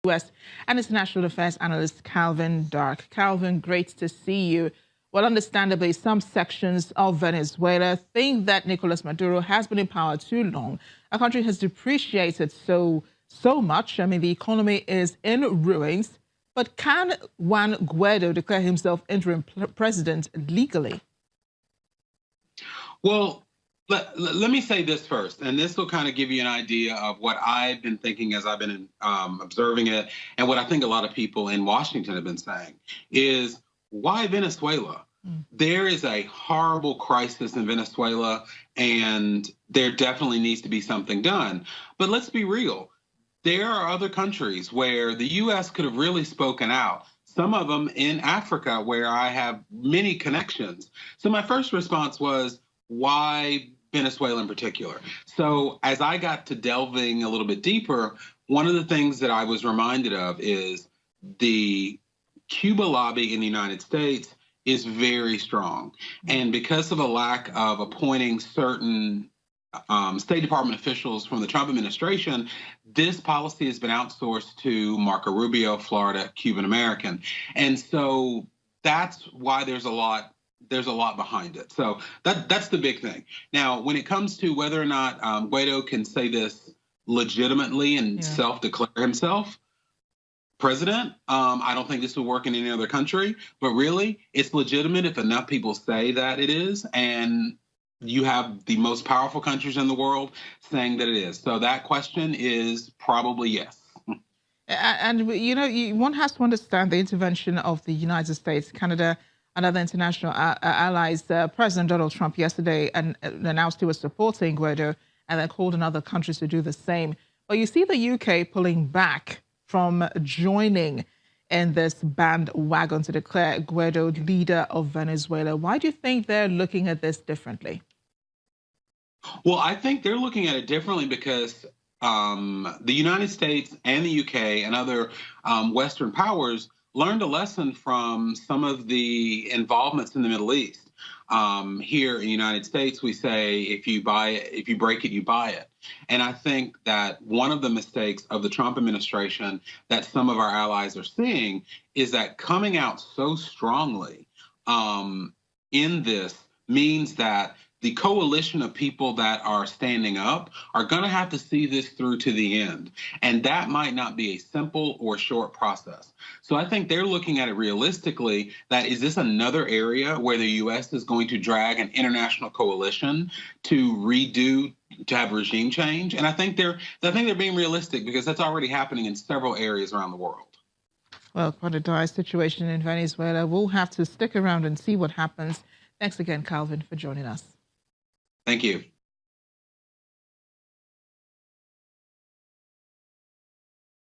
U.S. and international affairs analyst Calvin Dark. Calvin, great to see you. Well, understandably, some sections of Venezuela think that Nicolas Maduro has been in power too long. Our country has depreciated so much. I mean, the economy is in ruins. But can Juan Guaido declare himself interim president legally? Well, let me say this first, and this will kind of give you an idea of what I've been thinking as I've been observing it, and what I think a lot of people in Washington have been saying is, why Venezuela? There is a horrible crisis in Venezuela, and there definitely needs to be something done. But let's be real. There are other countries where the U.S. could have really spoken out, some of them in Africa where I have many connections. So my first response was, why Venezuela in particular? So as I got to delving a little bit deeper, one of the things that I was reminded of is the Cuba lobby in the United States is very strong. And because of a lack of appointing certain State Department officials from the Trump administration, this policy has been outsourced to Marco Rubio, Florida, Cuban American. And so that's why there's a lot behind it. So that's the big thing. Now, when it comes to whether or not Guaido can say this legitimately and self-declare himself president, I don't think this will work in any other country. But really, it's legitimate if enough people say that it is. And you have the most powerful countries in the world saying that it is. So that question is probably yes. And, you know, one has to understand the intervention of the United States, Canada, and other international allies. President Donald Trump yesterday announced he was supporting Guaido and then called on other countries to do the same. But you see the UK pulling back from joining in this bandwagon to declare Guaido leader of Venezuela. Why do you think they're looking at this differently? Well, I think they're looking at it differently because the United States and the UK and other Western powers learned a lesson from some of the involvements in the Middle East. Here in the United States, we say, if you break it, you buy it. And I think that one of the mistakes of the Trump administration that some of our allies are seeing is that coming out so strongly in this means that the coalition of people that are standing up are going to have to see this through to the end. And that might not be a simple or short process. So I think they're looking at it realistically, that is this another area where the U.S. is going to drag an international coalition to have regime change? And I think they're being realistic because that's already happening in several areas around the world. Well, quite a dire situation in Venezuela. We'll have to stick around and see what happens. Thanks again, Calvin, for joining us. Thank you.